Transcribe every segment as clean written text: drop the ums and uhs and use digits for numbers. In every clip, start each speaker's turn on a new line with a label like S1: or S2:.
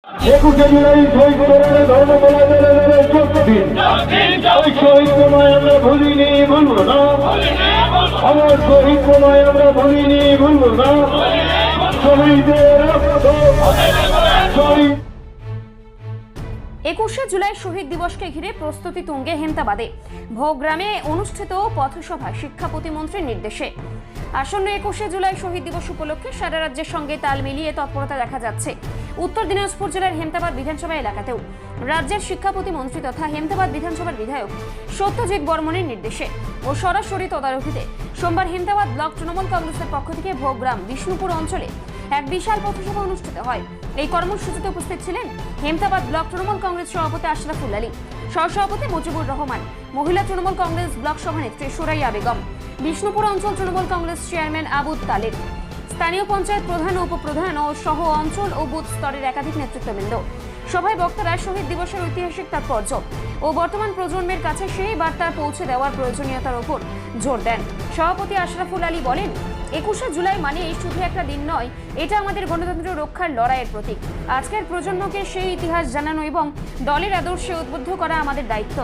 S1: 21শে জুলাই শহীদ ধর্মতলা যোগ দিন। ওই শহীদ নয় আমরা ভুলিনি, ভুলব না। আমার শহীদ নয় আমরা ভুলিনি, ভুলব না। শহীদের রক্ত, শহীদ।
S2: 21শে জুলাই শহীদ দিবসকে ঘিরে প্রস্তুতি তুঙ্গে হেমতাবাদে ভোগ্রামে অনুষ্ঠিত পথসভা শিক্ষা প্রতিমন্ত্রীর নির্দেশে। আসন্ন 21শে জুলাই শহীদ দিবস উপলক্ষে সারা রাজ্যের সঙ্গে তাল মিলিয়ে তৎপরতা দেখা যাচ্ছে উত্তর দিনাজপুর জেলার হেমতাবাদ বিধানসভা এলাকাতেও। রাজ্যের শিক্ষা প্রতিমন্ত্রী তথা হেমতাবাদ বিধানসভার বিধায়ক সত্যজিৎ বর্মনের নির্দেশে ও সরাসরি তদারকিতে সোমবার হেমতাবাদ ব্লক তৃণমূল কংগ্রেসের পক্ষ থেকে ভোগ্রাম বিষ্ণুপুর অঞ্চলে এক বিশাল পথসভা অনুষ্ঠিত হয়। এই কর্মসূচিতে উপস্থিত ছিলেন হেমতাবাদ ব্লক তৃণমূল কংগ্রেস সভাপতি আশরাফুল আলী, সহসভাপতি মুজিবুর রহমান, মহিলা তৃণমূল কংগ্রেস ব্লক সভানেত্রী সুরাইয়া বেগম, বিষ্ণুপুর অঞ্চল তৃণমূল কংগ্রেস চেয়ারম্যান আবুদ তালেব, স্থানীয় পঞ্চায়েত প্রধান ও উপপ্রধান ও সহ অঞ্চল ও বুথ স্তরের একাধিক নেতৃত্ববৃন্দ। সভায় বক্তারা শহীদ দিবসের ঐতিহাসিক তাৎপর্য ও বর্তমান প্রজন্মের কাছে সেই বার্তা পৌঁছে দেওয়ার প্রয়োজনীয়তার উপর জোর দেন। সভাপতি আশরাফুল আলী বলেন, 21শে জুলাই মানে শুধু একটা দিন নয়, এটা আমাদের গণতন্ত্র রক্ষার লড়াইয়ের প্রতীক। আজকের প্রজন্মকে সেই ইতিহাস জানানো এবং দলের আদর্শে উদ্বুদ্ধ করা আমাদের দায়িত্ব।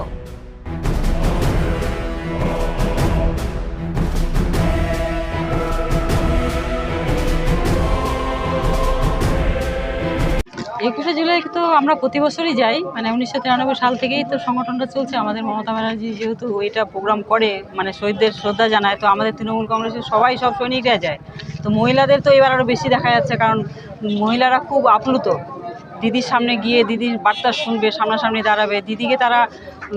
S3: 21শে জুলাই তো আমরা প্রতি বছরই যাই, মানে 1993 সাল থেকেই তো সংগঠনটা চলছে। আমাদের মমতা ব্যানার্জি যেহেতু এটা প্রোগ্রাম করে, মানে শহীদদের শ্রদ্ধা জানায়, তো আমাদের তৃণমূল কংগ্রেসের সব সৈনিকরা যায়। তো মহিলাদের তো এবার আরও বেশি দেখা যাচ্ছে, কারণ মহিলারা খুব আপ্লুত। দিদির সামনে গিয়ে দিদির বার্তা শুনবে, সামনাসামনি দাঁড়াবে, দিদিকে তারা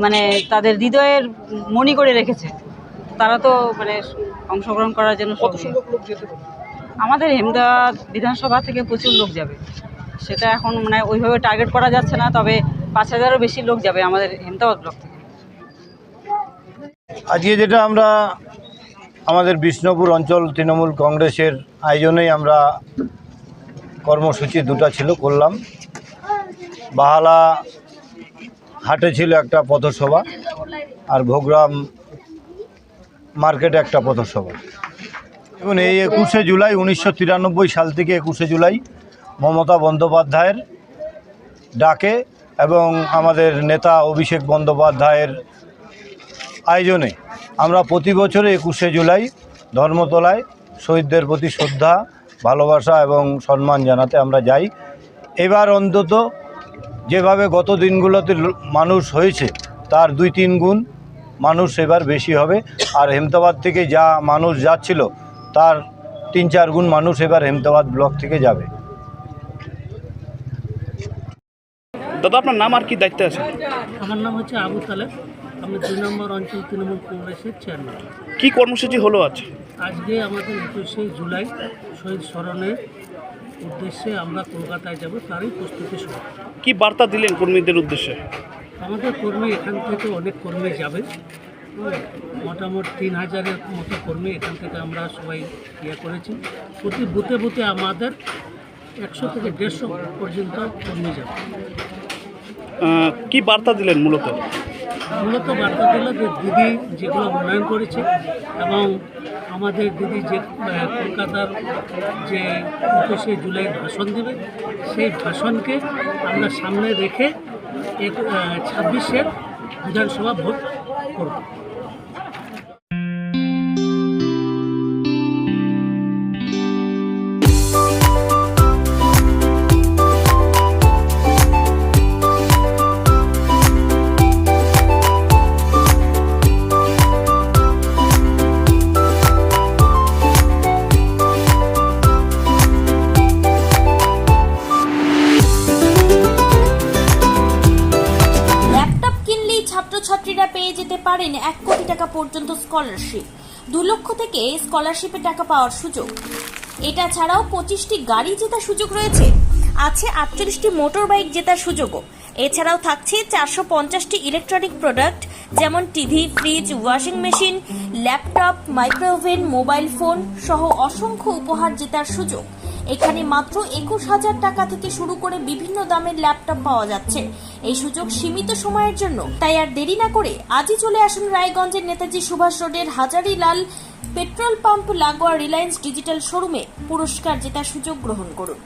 S3: মানে তাদের হৃদয়ের মণি করে রেখেছে। তারা তো মানে অংশগ্রহণ করার জন্য আমাদের হেমতাবাদ বিধানসভা থেকে প্রচুর লোক যাবে। সেটা এখন মানে ওইভাবে টার্গেট করা যাচ্ছে না, তবে 5000-এরও বেশি লোক যাবে আমাদের হেমতাবাদ ব্লক থেকে।
S4: আজকে যেটা আমরা আমাদের বিষ্ণুপুর অঞ্চল তৃণমূল কংগ্রেসের আয়োজনেই আমরা কর্মসূচি দুটো করলাম। বাহালা হাটে ছিল একটা পথসভা, আর ভোগ্রাম মার্কেটে একটা পথসভা। এবং এই 21শে জুলাই 1993 সাল থেকে 21শে জুলাই মমতা বন্দ্যোপাধ্যায়ের ডাকে এবং আমাদের নেতা অভিষেক বন্দ্যোপাধ্যায়ের আয়োজনে আমরা প্রতি বছরে 21শে জুলাই ধর্মতলায় শহীদদের প্রতি শ্রদ্ধা, ভালোবাসা এবং সম্মান জানাতে আমরা যাই। এবার অন্তত যেভাবে গত দিনগুলোতে মানুষ হয়েছে তার 2-3 গুণ মানুষ এবার বেশি হবে। আর হেমতাবাদ থেকে যা মানুষ যাচ্ছিল তার 3-4 গুণ মানুষ এবার হেমতাবাদ ব্লক থেকে যাবে।
S5: দাদা, আপনার নাম আর কি দায়িত্ব আছে?
S6: আমার নাম হচ্ছে আবুদ তালেব, আমি 2 নম্বর অঞ্চল তৃণমূল কংগ্রেসের চেয়ারম্যান।
S5: কি কর্মসূচি হলো আজ?
S6: আজকে আমাদের 21শে জুলাই শহীদ স্মরণের উদ্দেশ্যে আমরা কলকাতায় যাব, তারই প্রস্তুতি শুরু।
S5: কি বার্তা দিলেন কর্মীদের উদ্দেশ্যে?
S6: আমাদের কর্মী এখান থেকে অনেক কর্মী যাবে, মোটামুটি 3000-এর মতো কর্মী এখান থেকে আমরা সবাই করেছি। প্রতি বুথে বুথে আমাদের 100 থেকে 150 পর্যন্ত কর্মী যাবে।
S5: কি বার্তা দিলেন মূলত
S6: বার্তা দিল যে দিদি যেগুলো উন্নয়ন করেছে এবং আমাদের দিদি যে কলকাতার যে 21শে জুলাই ভাষণ দেবে, সেই ভাষণকে আমরা সামনে রেখে 26-এর বিধানসভা ভোট করব।
S7: ছাত্রছাত্রীরা পেয়ে যেতে পারেন 1 কোটি টাকা পর্যন্ত স্কলারশিপ। 2 লক্ষ থেকে স্কলারশিপের টাকা পাওয়ার সুযোগ। এটা ছাড়াও 25টি গাড়ি জেতার সুযোগ রয়েছে। আছে 48টি মোটর বাইক জেতার সুযোগও। এছাড়াও থাকছে 450টি ইলেকট্রনিক প্রোডাক্ট, যেমন TV, fridge, washing machine, laptop, micro oven, mobile phone সহ অসংখ্য উপহার জেতার সুযোগ। এখানে মাত্র 21,000 টাকা থেকে শুরু করে বিভিন্ন দামের ল্যাপটপ পাওয়া যাচ্ছে। এই সুযোগ সীমিত সময়ের জন্য, তাই আর দেরি না করে আজই চলে আসুন রায়গঞ্জের নেতাজি সুভাষ রোডের হাজারিলাল পেট্রোল পাম্প লাগোয়া রিলায়েন্স ডিজিটাল শোরুমে পুরস্কার জেতার সুযোগ গ্রহণ করুন।